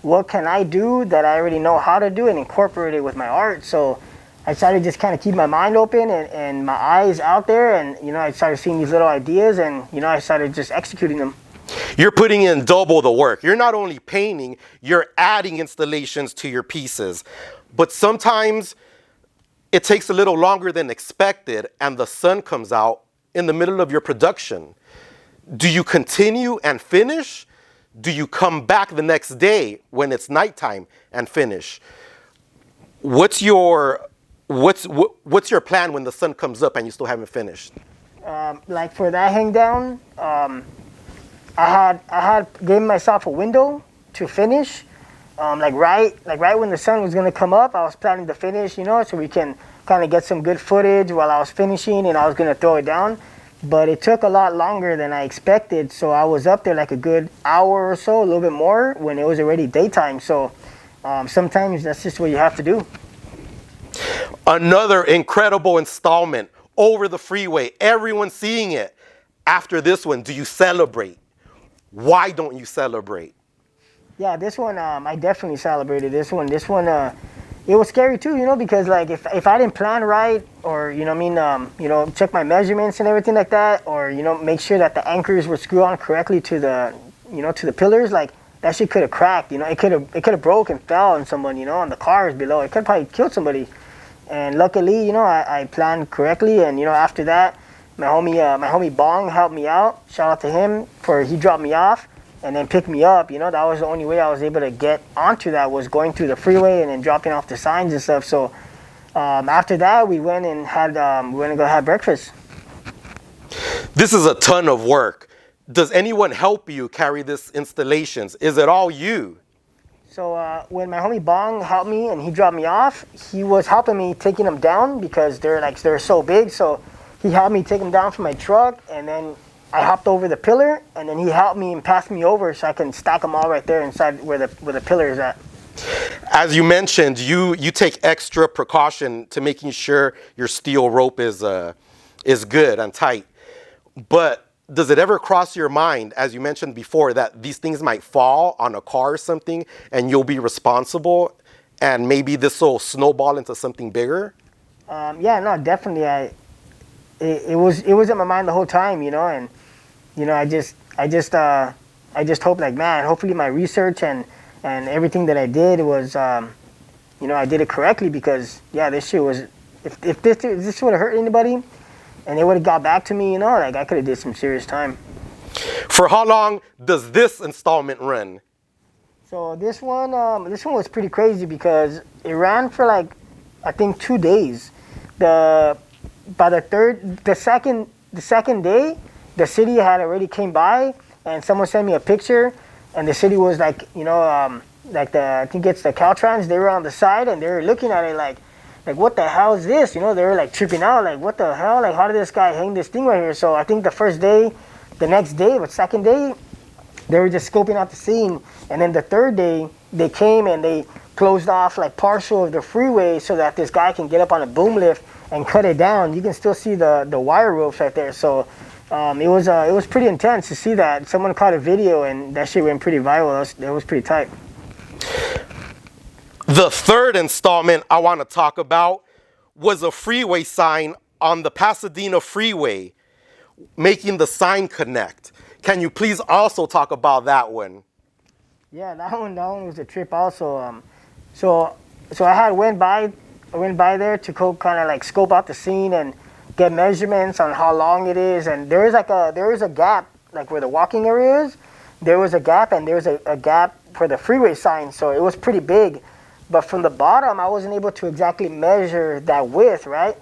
what can I do that I already know how to do and incorporate it with my art. So I started just kind of keep my mind open and my eyes out there, and I started seeing these little ideas, and I started just executing them. You're putting in double the work. You're not only painting, you're adding installations to your pieces. But sometimes it takes a little longer than expected, and the sun comes out in the middle of your production. Do you continue and finish? Do you come back the next day when it's nighttime and finish? What's your plan when the sun comes up and you still haven't finished? Like for that hang down, I had given myself a window to finish. Like right when the sun was gonna come up, I was planning to finish, so we can kind of get some good footage while I was finishing, and I was gonna throw it down. But it took a lot longer than I expected, so I was up there like a good hour or so, a little bit more, when it was already daytime. So sometimes that's just what you have to do. Another incredible installment, Over the Freeway. Everyone's seeing it. After this one, do you celebrate? Why don't you celebrate? Yeah, this one, I definitely celebrated this one. It was scary too, because like if I didn't plan right, or check my measurements and everything like that, or make sure that the anchors were screwed on correctly to the pillars, like that shit could have cracked. It could have broke and fell on someone, on the cars below. It could probably killed somebody. And luckily, I planned correctly, and after that, my homie Bong helped me out. Shout out to him he dropped me off and then picked me up. That was the only way I was able to get onto that, was going through the freeway and then dropping off the signs and stuff. So after that, we went and go have breakfast. This is a ton of work. Does anyone help you carry this installations? Is it all you? So when my homie Bong helped me and he dropped me off, he was helping me taking them down because they're so big. So he helped me take them down from my truck, and then I hopped over the pillar, and then he helped me and passed me over so I can stack them all right there inside where the pillar is at. As you mentioned, you take extra precaution to making sure your steel rope is good and tight. But does it ever cross your mind, as you mentioned before, that these things might fall on a car or something and you'll be responsible, and maybe this will snowball into something bigger? Yeah, no, definitely. It was in my mind the whole time, and I just hope, like, man, hopefully my research and everything that I did was I did it correctly, because this shit was, if this would have hurt anybody and they would have got back to me, like, I could have did some serious time. For how long does this installment run? So this one was pretty crazy because it ran for like, I think 2 days. By the second day, the city had already came by, and someone sent me a picture, and the city was like, I think it's the Caltrans, they were on the side, and they were looking at it like what the hell is this? They were like tripping out, like, what the hell? Like, how did this guy hang this thing right here? So I think the first day, the next day, but second day, they were just scoping out the scene, and then the third day, they came and they closed off like partial of the freeway so that this guy can get up on a boom lift and cut it down. You can still see the wire ropes right there. So it was pretty intense to see that. Someone caught a video, and that shit went pretty viral. That was pretty tight. The third installment I want to talk about was a freeway sign on the Pasadena freeway, making the sign connect. Can you please also talk about that one? Yeah, that one was a trip also. So I had went by there to go kind of like scope out the scene and get measurements on how long it is. And there is a gap, like where the walking area is. There was a gap, and there was a gap for the freeway sign. So it was pretty big. But from the bottom, I wasn't able to exactly measure that width, right?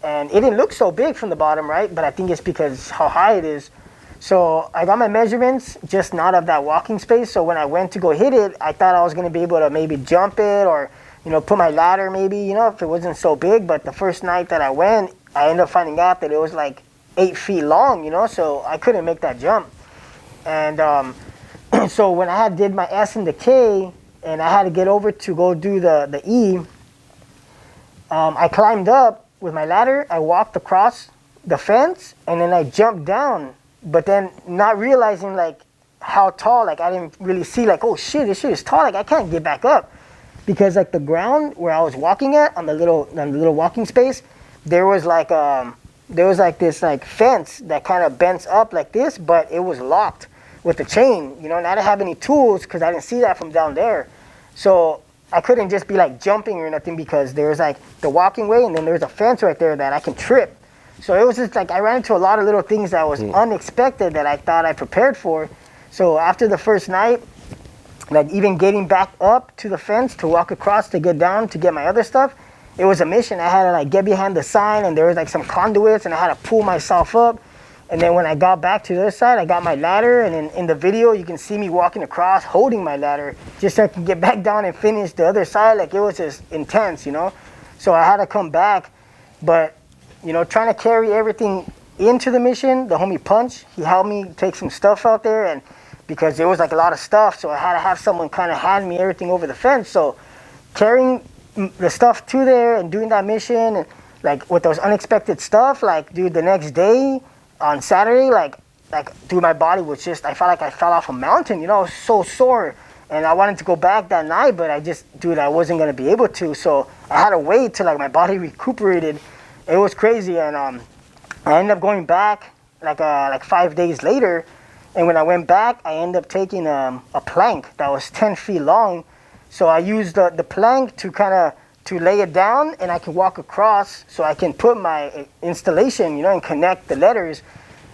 And it didn't look so big from the bottom, right? But I think it's because how high it is. So I got my measurements, just not of that walking space. So when I went to go hit it, I thought I was going to be able to maybe jump it, or put my ladder maybe, if it wasn't so big. But the first night that I went, I ended up finding out that it was like 8 feet long, so I couldn't make that jump. And so when I did my S and the K, and I had to get over to go do the E, I climbed up with my ladder, I walked across the fence, and then I jumped down. But then not realizing like how tall. Like I didn't really see like, oh shit, this shit is tall. Like I can't get back up because like the ground where I was walking at on the little walking space, there was like this like fence that kind of bends up like this, but it was locked with a chain. You know, and I didn't have any tools because I didn't see that from down there. So I couldn't just be like jumping or nothing because there's like the walking way and then there's a fence right there that I can trip. So it was just like I ran into a lot of little things that was unexpected that I thought I prepared for. So after the first night, like even getting back up to the fence to walk across to get down to get my other stuff, it was a mission. I had to like get behind the sign and there was like some conduits and I had to pull myself up. And then when I got back to the other side, I got my ladder, and in the video you can see me walking across holding my ladder just so I can get back down and finish the other side. Like it was just intense, you know? So I had to come back, but you know, trying to carry everything into the mission, the homie Punch, he helped me take some stuff out there, and because there was like a lot of stuff, so I had to have someone kind of hand me everything over the fence. So carrying the stuff to there and doing that mission, and like with those unexpected stuff, like dude, the next day on Saturday, like dude, my body was just, I felt like I fell off a mountain, you know, I was so sore. And I wanted to go back that night, but I wasn't gonna be able to. So I had to wait till like my body recuperated. It was crazy, and I ended up going back like 5 days later. And when I went back, I ended up taking a plank that was 10 feet long. So I used the plank to lay it down, and I can walk across so I can put my installation, you know, and connect the letters.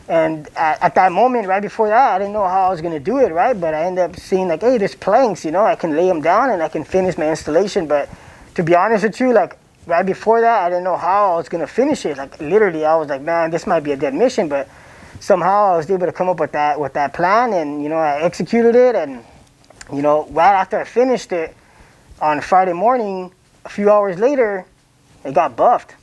And at that moment, right before that, I didn't know how I was gonna do it, right? But I ended up seeing like, hey, there's planks, you know, I can lay them down and I can finish my installation. But to be honest with you, like right before that, I didn't know how I was gonna finish it. Like literally, I was like, man, this might be a dead mission. But somehow I was able to come up with that plan, and you know, I executed it. And you know, right after I finished it on Friday morning, a few hours later, it got buffed.